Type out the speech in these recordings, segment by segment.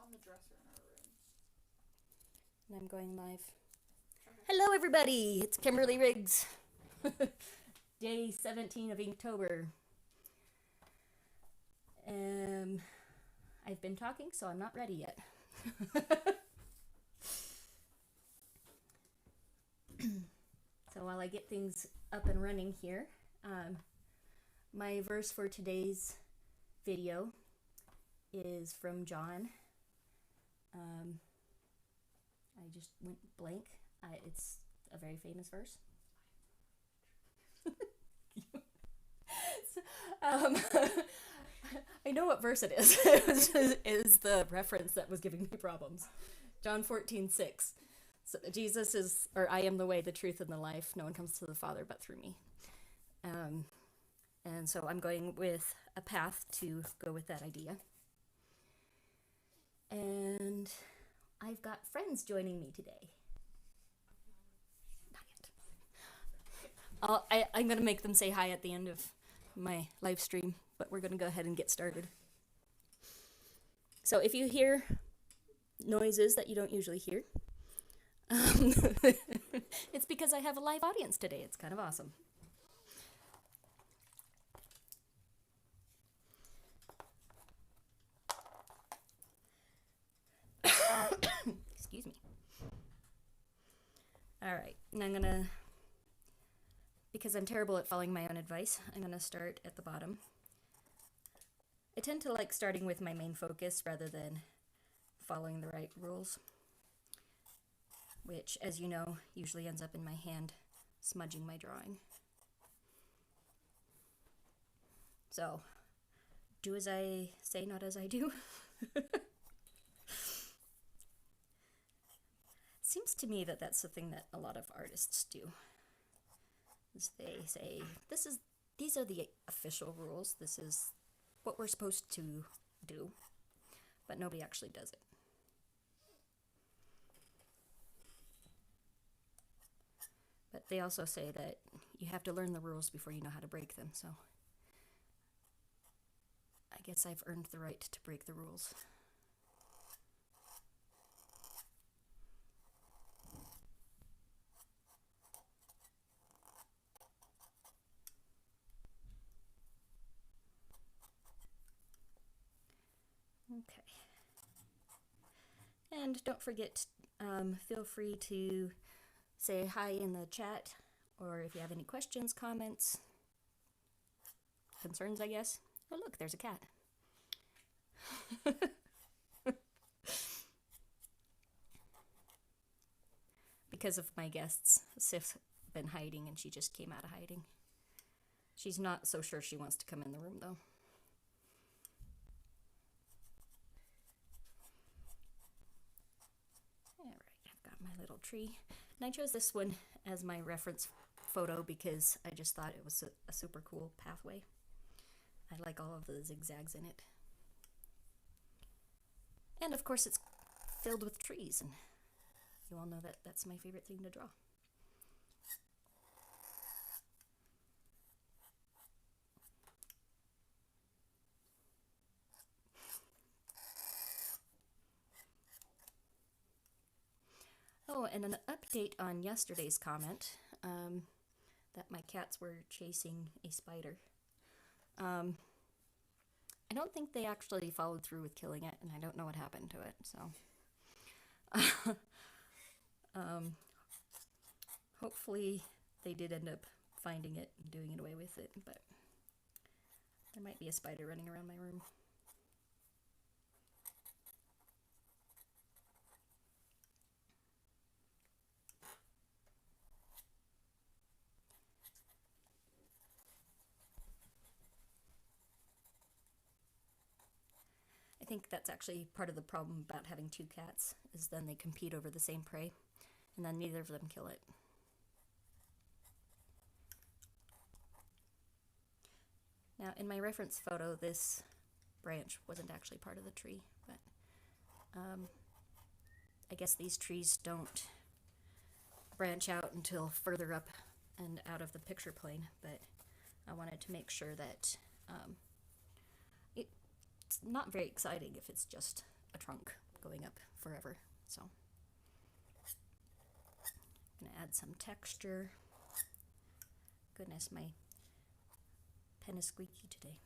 on the dresser in our room. And I'm going live. Okay. Hello, everybody. It's Kimberly Riggs. Day 17 of Inktober. I've been talking, so I'm not ready yet. So while I get things up and running here, my verse for today's video is from John. I just went blank. It's a very famous verse. I know what verse it is. It is the reference that was giving me problems. John 14:6. So Jesus is, or I am the way, the truth, and the life. No one comes to the Father but through me. And so I'm going with a path to go with that idea. And I've got friends joining me today. Not yet. I'm going to make them say hi at the end of my live stream, but we're going to go ahead and get started. So if you hear noises that you don't usually hear, it's because I have a live audience today. It's kind of awesome. Excuse me. All right, and I'm gonna, because I'm terrible at following my own advice, I'm gonna start at the bottom. I tend to like starting with my main focus rather than following the right rules, which, as you know, usually ends up in my hand smudging my drawing. So, do as I say, not as I do. Seems to me that that's the thing that a lot of artists do. Is they say, these are the official rules, this is what we're supposed to do, but nobody actually does it. But they also say that you have to learn the rules before you know how to break them, so I guess I've earned the right to break the rules. Okay. And don't forget, feel free to say hi in the chat, or if you have any questions, comments, concerns, I guess. Oh, look, there's a cat. Because of my guests, Sif's been hiding and she just came out of hiding. She's not so sure she wants to come in the room, though. Alright, I've got my little tree. And I chose this one as my reference photo because I just thought it was a super cool pathway. I like all of the zigzags in it. And of course it's filled with trees, and you all know that that's my favorite thing to draw. Oh, and an update on yesterday's comment, that my cats were chasing a spider. I don't think they actually followed through with killing it, and I don't know what happened to it, so. Hopefully they did end up finding it and doing it away with it, but there might be a spider running around my room. I think that's actually part of the problem about having two cats, is then they compete over the same prey, and then neither of them kill it. Now, in my reference photo, this branch wasn't actually part of the tree, but I guess these trees don't branch out until further up and out of the picture plane, but I wanted to make sure that it's not very exciting if it's just a trunk going up forever. So I'm gonna add some texture. Goodness, my pen is squeaky today.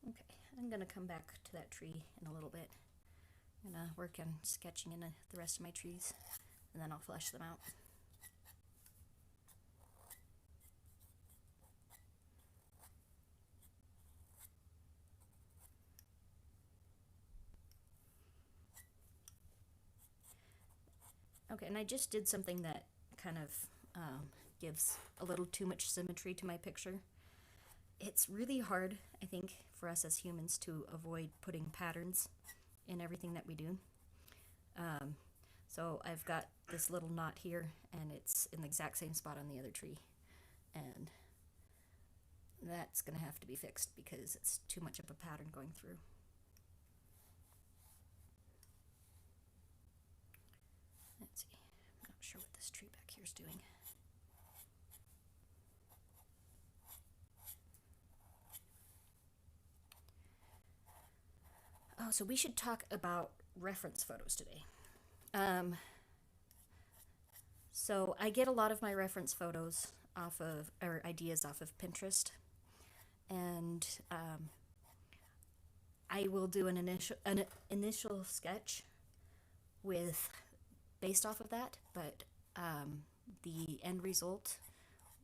Okay, I'm gonna come back to that tree in a little bit. I'm gonna work on sketching in the rest of my trees, and then I'll flesh them out. Okay, and I just did something that kind of gives a little too much symmetry to my picture. It's really hard, I think, for us as humans to avoid putting patterns in everything that we do. So I've got this little knot here, and it's in the exact same spot on the other tree. And that's going to have to be fixed because it's too much of a pattern going through. Let's see. I'm not sure what this tree back here is doing. Oh, so we should talk about reference photos today. So I get a lot of my reference photos or ideas off of Pinterest, and I will do an initial sketch based off of that, but the end result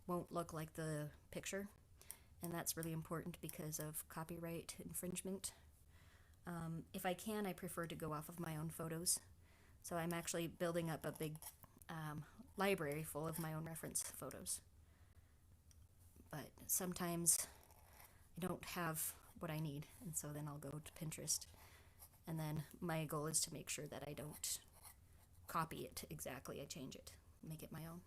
won't look like the picture, and that's really important because of copyright infringement. If I can, I prefer to go off of my own photos. So I'm actually building up a big library full of my own reference photos. But sometimes I don't have what I need, and so then I'll go to Pinterest. And then my goal is to make sure that I don't copy it exactly. I change it, make it my own.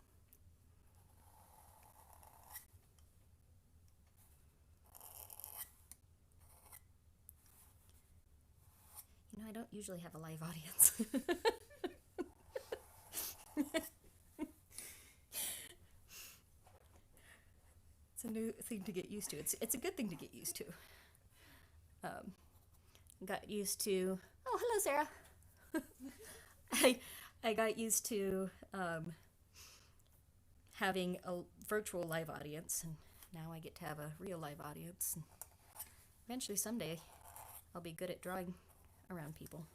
You know, I don't usually have a live audience. It's a new thing to get used to. It's a good thing to get used to. Got used to. Oh, hello, Sarah. I got used to having a virtual live audience, and now I get to have a real live audience. And eventually, someday, I'll be good at drawing around people.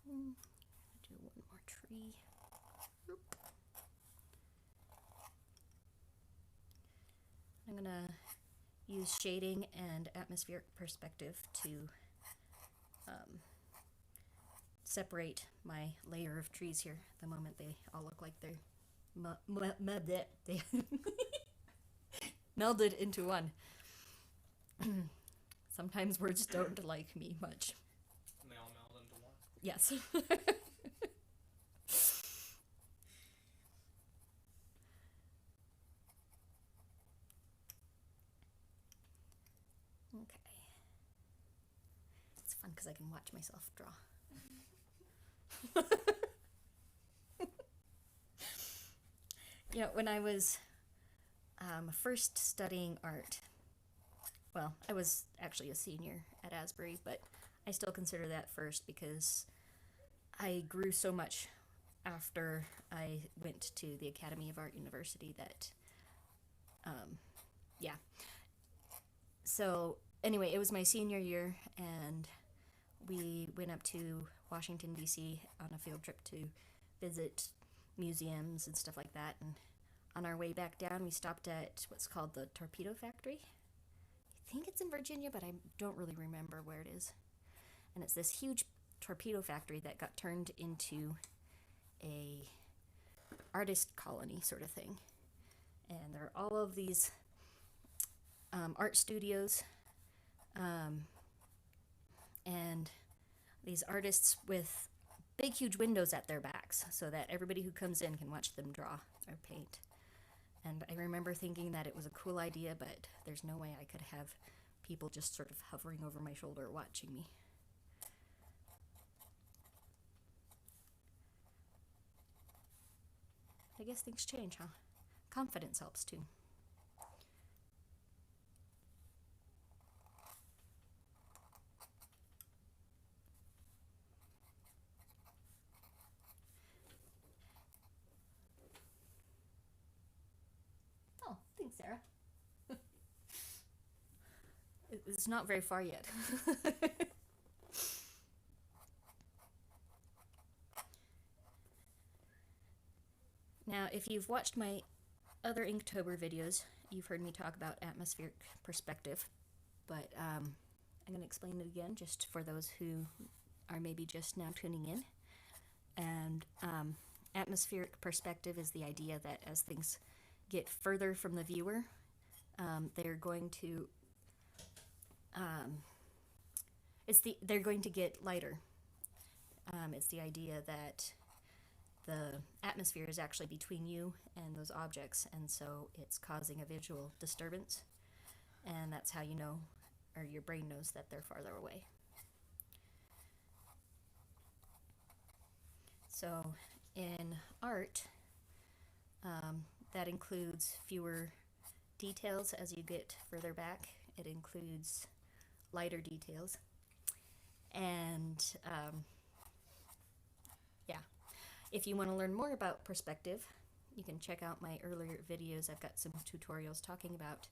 Do one more tree. Oop. I'm gonna use shading and atmospheric perspective to separate my layer of trees here. The moment they all look like they're melded into one. Sometimes words don't like me much. And they all meld into one. Yes. Okay. It's fun because I can watch myself draw. You know, when I was first studying art, well, I was actually a senior at Asbury, but I still consider that first because I grew so much after I went to the Academy of Art University that, yeah. So anyway, it was my senior year, and we went up to Washington, D.C. on a field trip to visit museums and stuff like that. And on our way back down, we stopped at what's called the Torpedo Factory. I think it's in Virginia, but I don't really remember where it is. And it's this huge torpedo factory that got turned into a artist colony sort of thing. And there are all of these art studios and these artists with big, huge windows at their backs so that everybody who comes in can watch them draw or paint. And I remember thinking that it was a cool idea, but there's no way I could have people just sort of hovering over my shoulder watching me. I guess things change, huh? Confidence helps too. Oh, thanks, Sarah. It's not very far yet. Now, if you've watched my other Inktober videos, you've heard me talk about atmospheric perspective, but I'm going to explain it again just for those who are maybe just now tuning in. And atmospheric perspective is the idea that as things get further from the viewer, they're going to they're going to get lighter. It's the idea that the atmosphere is actually between you and those objects, and so it's causing a visual disturbance, and that's how you know, or your brain knows, that they're farther away. So in art, that includes fewer details as you get further back. It includes lighter details, and yeah. If you want to learn more about perspective, you can check out my earlier videos. I've got some tutorials talking about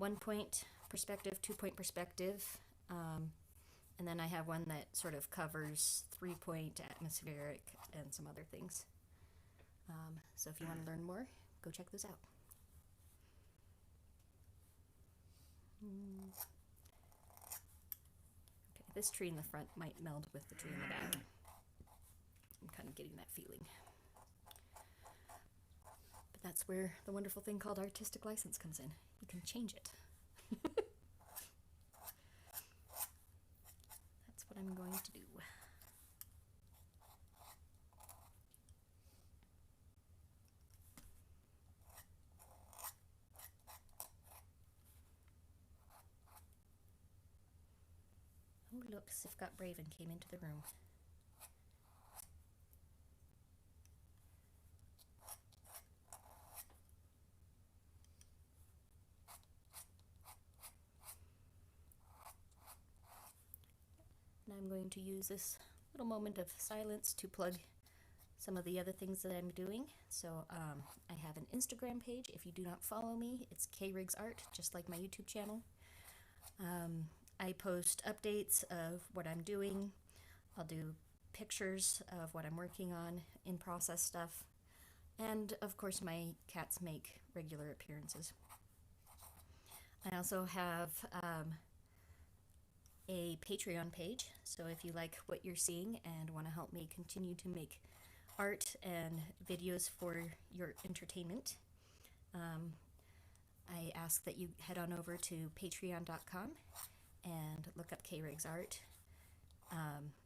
1-point perspective, 2-point perspective, and then I have one that sort of covers 3-point, atmospheric, and some other things. So if you want to learn more, go check those out. Okay, this tree in the front might meld with the tree in the back. I'm kind of getting that feeling. But that's where the wonderful thing called artistic license comes in. You can change it. That's what I'm going to do. Oh look, Sif got brave and came into the room. And I'm going to use this little moment of silence to plug some of the other things that I'm doing. So I have an Instagram page. If you do not follow me, it's KRiggsArt, just like my YouTube channel. I post updates of what I'm doing. I'll do pictures of what I'm working on, in-process stuff, and of course my cats make regular appearances. I also have a Patreon page, so if you like what you're seeing and want to help me continue to make art and videos for your entertainment, I ask that you head on over to patreon.com and look up KRiggsArt.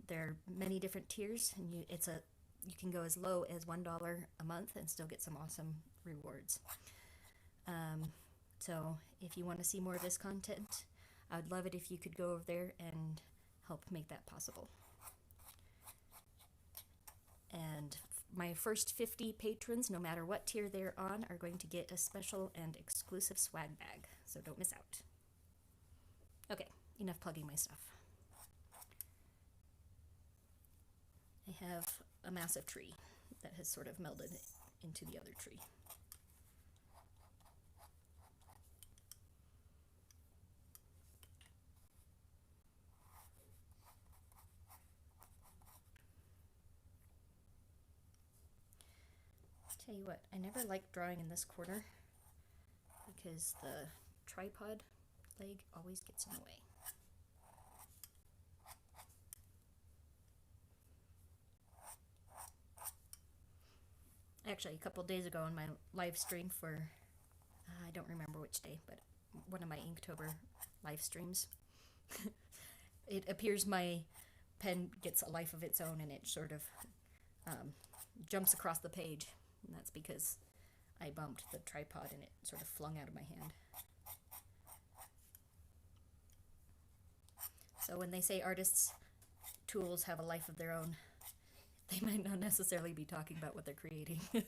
There are many different tiers, and you can go as low as $1 a month and still get some awesome rewards. So if you want to see more of this content, I would love it if you could go over there and help make that possible. And my first 50 patrons, no matter what tier they're on, are going to get a special and exclusive swag bag, so don't miss out. Okay, enough plugging my stuff. I have a massive tree that has sort of melded into the other tree. Tell you what, I never liked drawing in this corner because the tripod leg always gets in the way. Actually, a couple days ago on my live stream for, I don't remember which day, but one of my Inktober live streams, it appears my pen gets a life of its own and it sort of jumps across the page. And that's because I bumped the tripod and it sort of flung out of my hand. So when they say artists' tools have a life of their own, they might not necessarily be talking about what they're creating. Okay,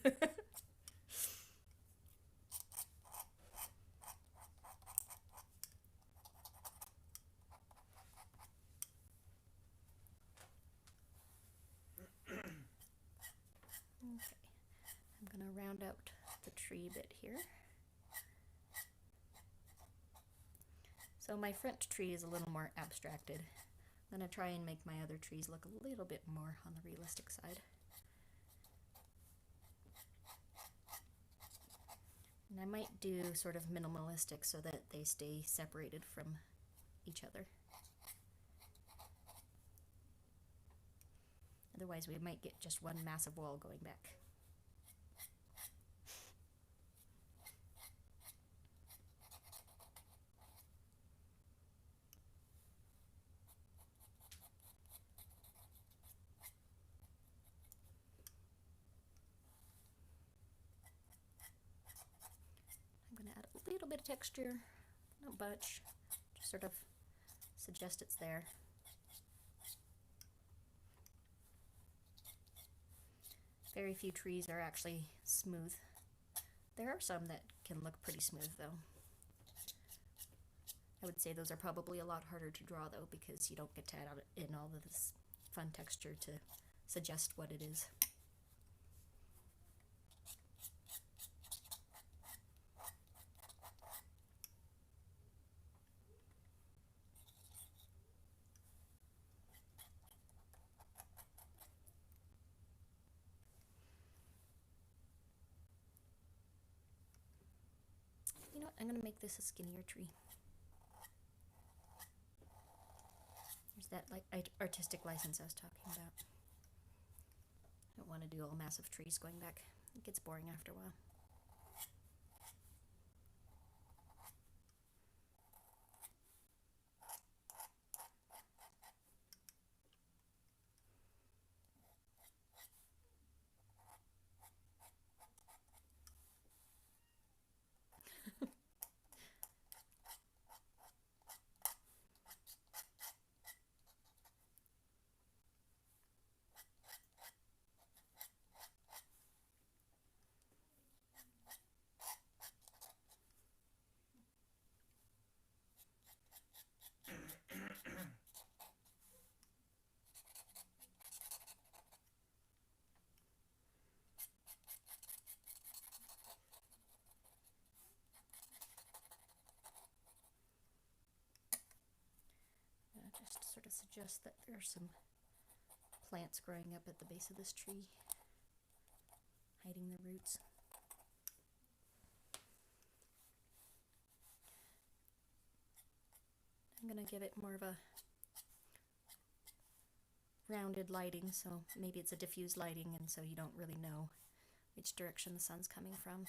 I'm going to round out the tree bit here. So my front tree is a little more abstracted. I'm going to try and make my other trees look a little bit more on the realistic side. And I might do sort of minimalistic so that they stay separated from each other. Otherwise we might get just one massive wall going back. I'm going to add a little bit of texture, not much, just sort of suggest it's there. Very few trees are actually smooth. There are some that can look pretty smooth though. I would say those are probably a lot harder to draw though, because you don't get to add in all of this fun texture to suggest what it is. You know what, I'm going to make this a skinnier tree. There's that artistic license I was talking about. I don't want to do all massive trees going back. It gets boring after a while. Just sort of suggest that there are some plants growing up at the base of this tree, hiding the roots. I'm going to give it more of a rounded lighting, so maybe it's a diffuse lighting and so you don't really know which direction the sun's coming from.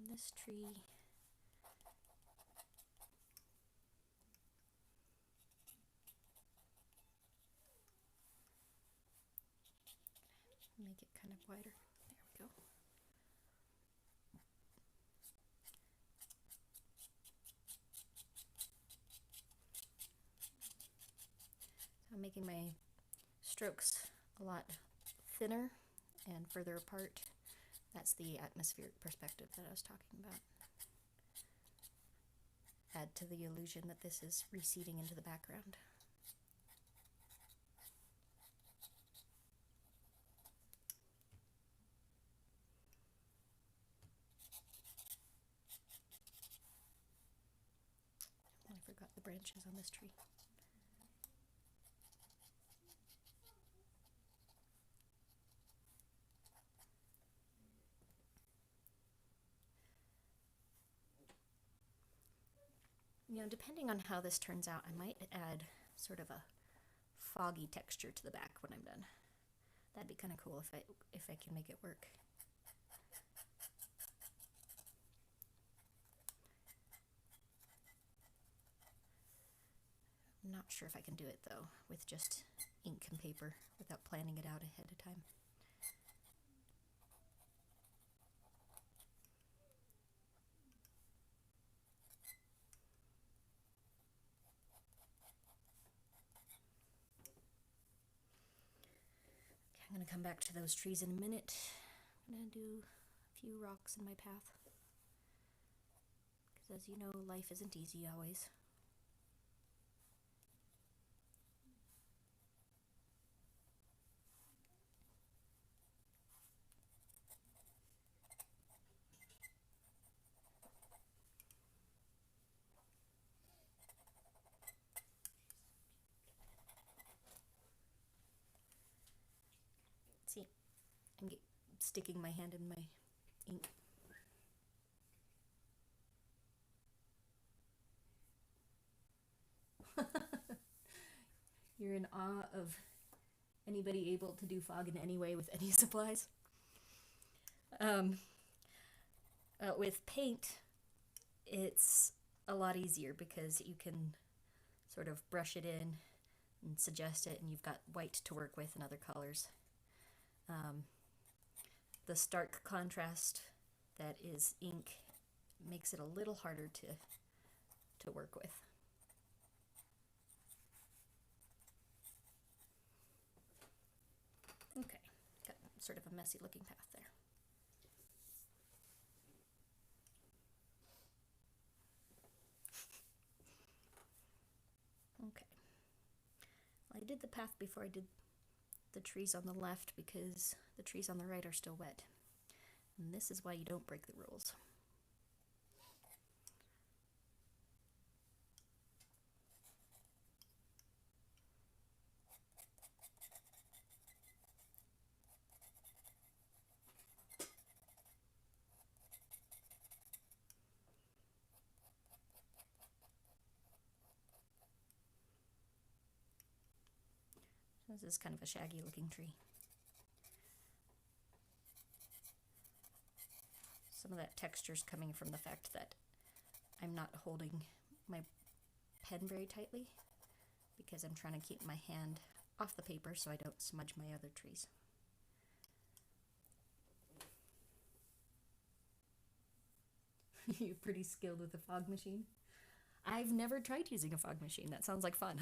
Okay, this tree, make it kind of wider. There we go. So I'm making my strokes a lot thinner and further apart. That's the atmospheric perspective that I was talking about. Add to the illusion that this is receding into the background. I forgot the branches on this tree. You know, depending on how this turns out, I might add sort of a foggy texture to the back when I'm done. That'd be kind of cool if I can make it work. I'm not sure if I can do it though with just ink and paper without planning it out ahead of time. I'm going to come back to those trees in a minute. I'm going to do a few rocks in my path. Because as you know, life isn't easy always. See, I'm sticking my hand in my ink. You're in awe of anybody able to do fog in any way with any supplies. With paint, it's a lot easier because you can sort of brush it in and suggest it, and you've got white to work with and other colors. The stark contrast that is ink makes it a little harder to work with. Okay, got sort of a messy looking path there. Okay. Well, I did the path before I did the trees on the left because the trees on the right are still wet. And this is why you don't break the rules. This is kind of a shaggy looking tree. Some of that texture is coming from the fact that I'm not holding my pen very tightly because I'm trying to keep my hand off the paper so I don't smudge my other trees. You're pretty skilled with a fog machine. I've never tried using a fog machine. That sounds like fun.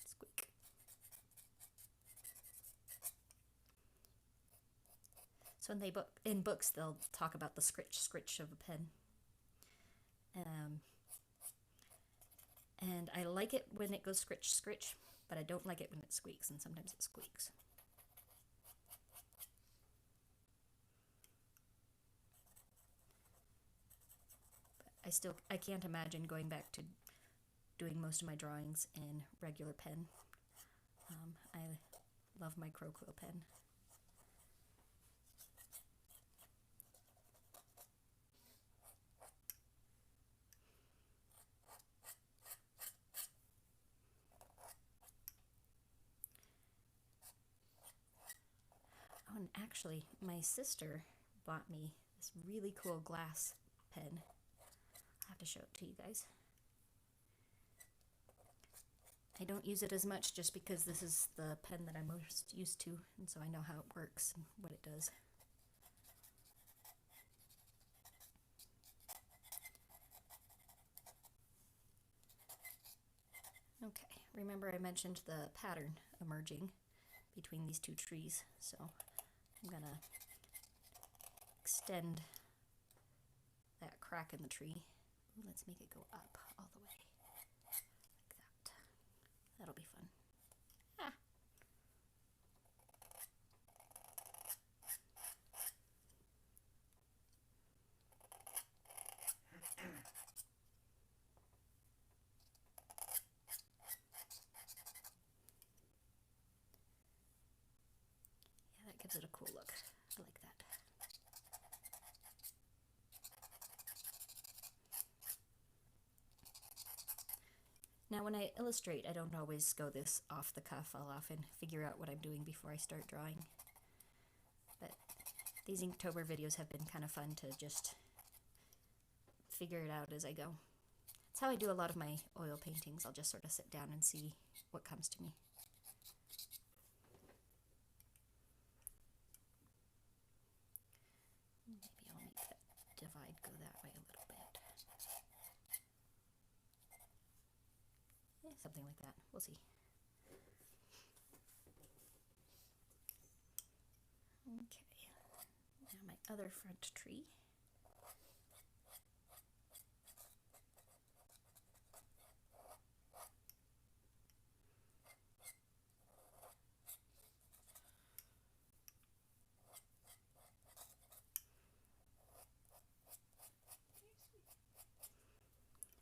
Squeak. So in books they'll talk about the scritch of a pen. And I like it when it goes scritch, but I don't like it when it squeaks, and sometimes it squeaks. But I can't imagine going back to doing most of my drawings in regular pen. I love my Quill pen. Oh, and actually, my sister bought me this really cool glass pen. I'll have to show it to you guys. I don't use it as much just because this is the pen that I'm most used to, and so I know how it works and what it does. Okay, remember I mentioned the pattern emerging between these two trees, so I'm gonna extend that crack in the tree. Ooh, let's make it go up all the way, like that. That'll be fun. Ah. gives it a cool look. I like that. Now when I illustrate, I don't always go this off the cuff. I'll often figure out what I'm doing before I start drawing. But these Inktober videos have been kind of fun to just figure it out as I go. That's how I do a lot of my oil paintings. I'll just sort of sit down and see what comes to me. Maybe I'll make that divide go that way a little bit. Yeah, something like that. We'll see. Okay, now my other front tree.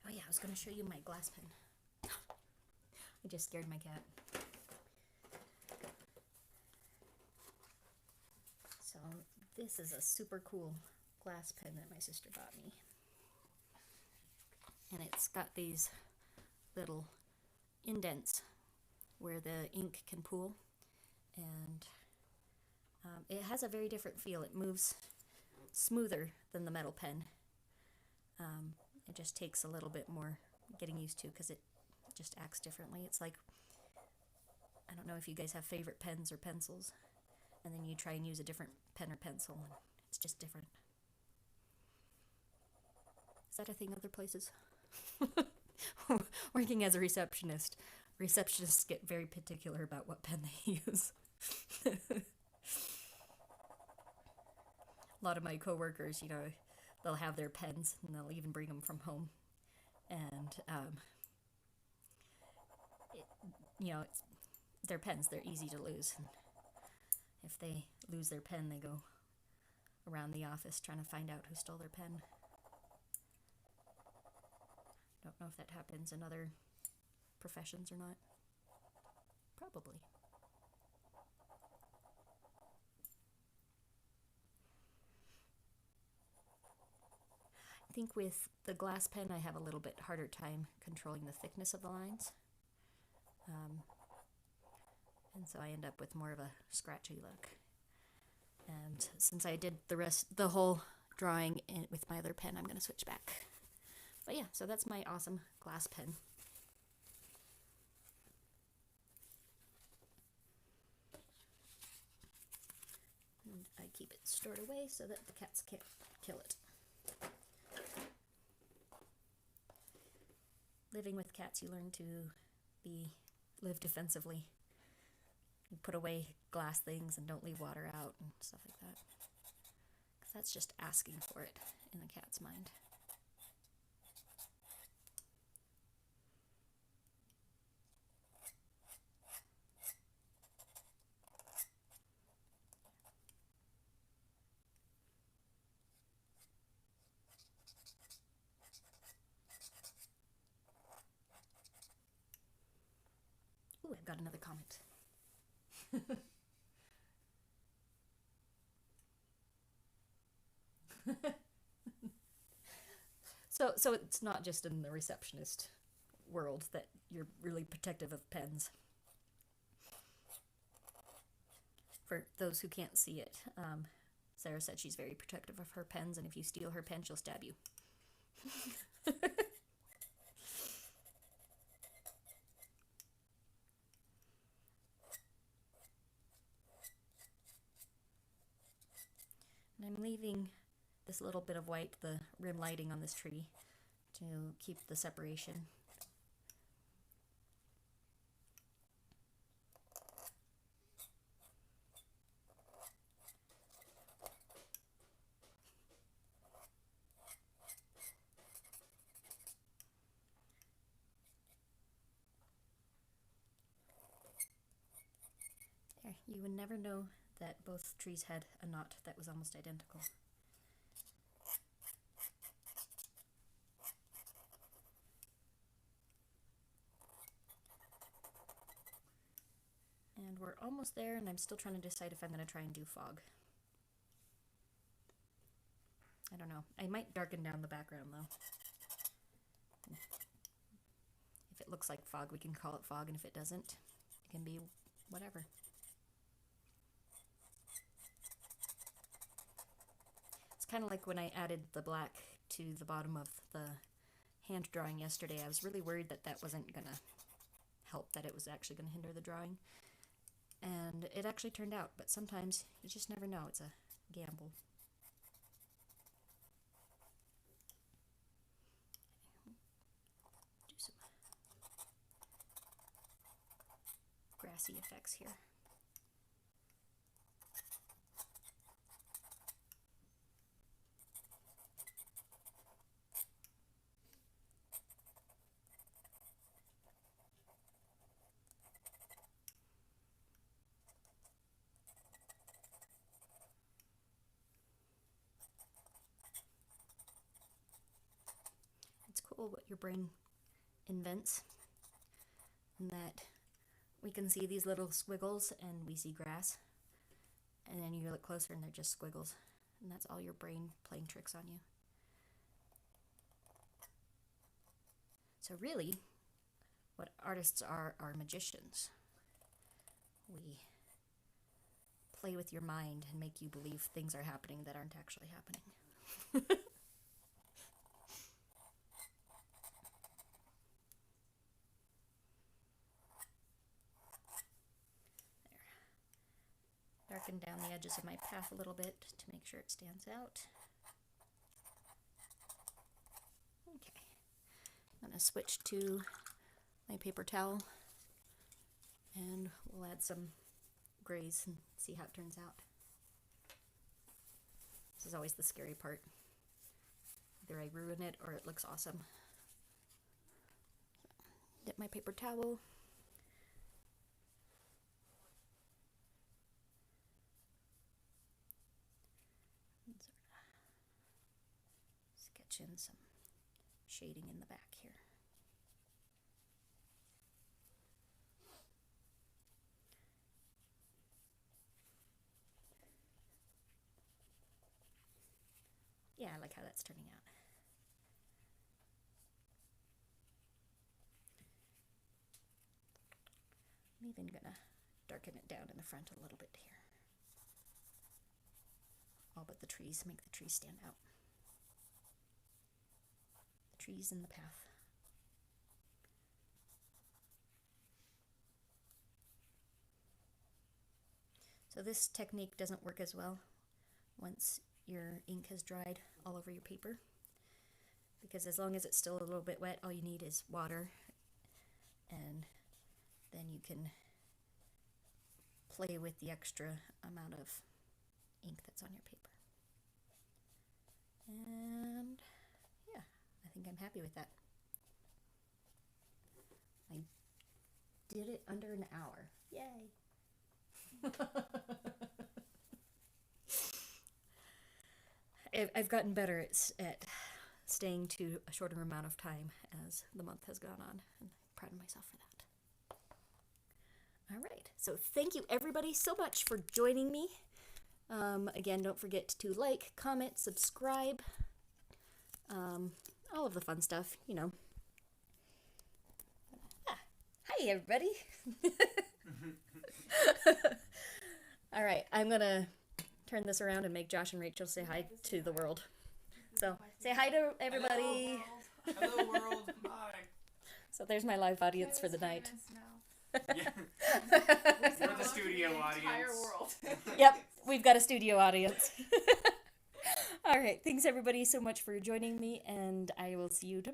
Oh yeah, I was going to show you my glass pen. I just scared my cat. So this is a super cool glass pen that my sister bought me. And it's got these little indents where the ink can pool. And it has a very different feel. It moves smoother than the metal pen. It just takes a little bit more getting used to because it just acts differently. It's like, I don't know if you guys have favorite pens or pencils, and then you try and use a different pen or pencil, and it's just different. Is that a thing other places? Working as a receptionist, receptionists get very particular about what pen they use. A lot of my coworkers, you know, they'll have their pens and they'll even bring them from home. And, you know, they're pens, they're easy to lose. And if they lose their pen, they go around the office trying to find out who stole their pen. Don't know if that happens in other professions or not. Probably. I think with the glass pen I have a little bit harder time controlling the thickness of the lines. And so I end up with more of a scratchy look. And since I did the whole drawing with my other pen, I'm going to switch back. But yeah, so that's my awesome glass pen. And I keep it stored away so that the cats can't kill it. Living with cats, you learn to live defensively. You put away glass things and don't leave water out and stuff like that. Because that's just asking for it in the cat's mind. Ooh, I've got another comment. So it's not just in the receptionist world that you're really protective of pens. For those who can't see it, Sarah said she's very protective of her pens, and if you steal her pen, she'll stab you. And I'm leaving this little bit of white, the rim lighting on this tree, to keep the separation. There, you would never know that both trees had a knot that was almost identical. And we're almost there, and I'm still trying to decide if I'm going to try and do fog. I don't know. I might darken down the background, though. If it looks like fog, we can call it fog, and if it doesn't, it can be whatever. It's kind of like when I added the black to the bottom of the hand drawing yesterday. I was really worried that that wasn't going to help, that it was actually going to hinder the drawing. And it actually turned out, but sometimes you just never know. It's a gamble. Do some grassy effects here. It's cool what your brain invents, and that we can see these little squiggles and we see grass, and then you look closer and they're just squiggles, and that's all your brain playing tricks on you. So really, what artists are magicians. We play with your mind and make you believe things are happening that aren't actually happening. Darken down the edges of my path a little bit to make sure it stands out. Okay, I'm going to switch to my paper towel, and we'll add some grays and see how it turns out. This is always the scary part. Either I ruin it or it looks awesome. Dip my paper towel. Sketch in some shading in the back here. Yeah, I like how that's turning out. I'm even gonna darken it down in the front a little bit here. All but the trees, make the trees stand out. The trees in the path. So this technique doesn't work as well once your ink has dried all over your paper, because as long as it's still a little bit wet, all you need is water, and then you can play with the extra amount of ink that's on your paper. And yeah, I think I'm happy with that. I did it under an hour. Yay! I've gotten better at staying to a shorter amount of time as the month has gone on, and I'm proud of myself for that. All right, so thank you everybody so much for joining me. Again, don't forget to like, comment, subscribe, all of the fun stuff, you know. Hi everybody. All right, I'm gonna turn this around and make Josh and Rachel say hi to the world. So say hi to everybody. Hello world. Hi. So there's my live audience for the night. Yeah. We're the studio audience. Entire world. Yep, we've got a studio audience. All right, thanks everybody so much for joining me, and I will see you tomorrow.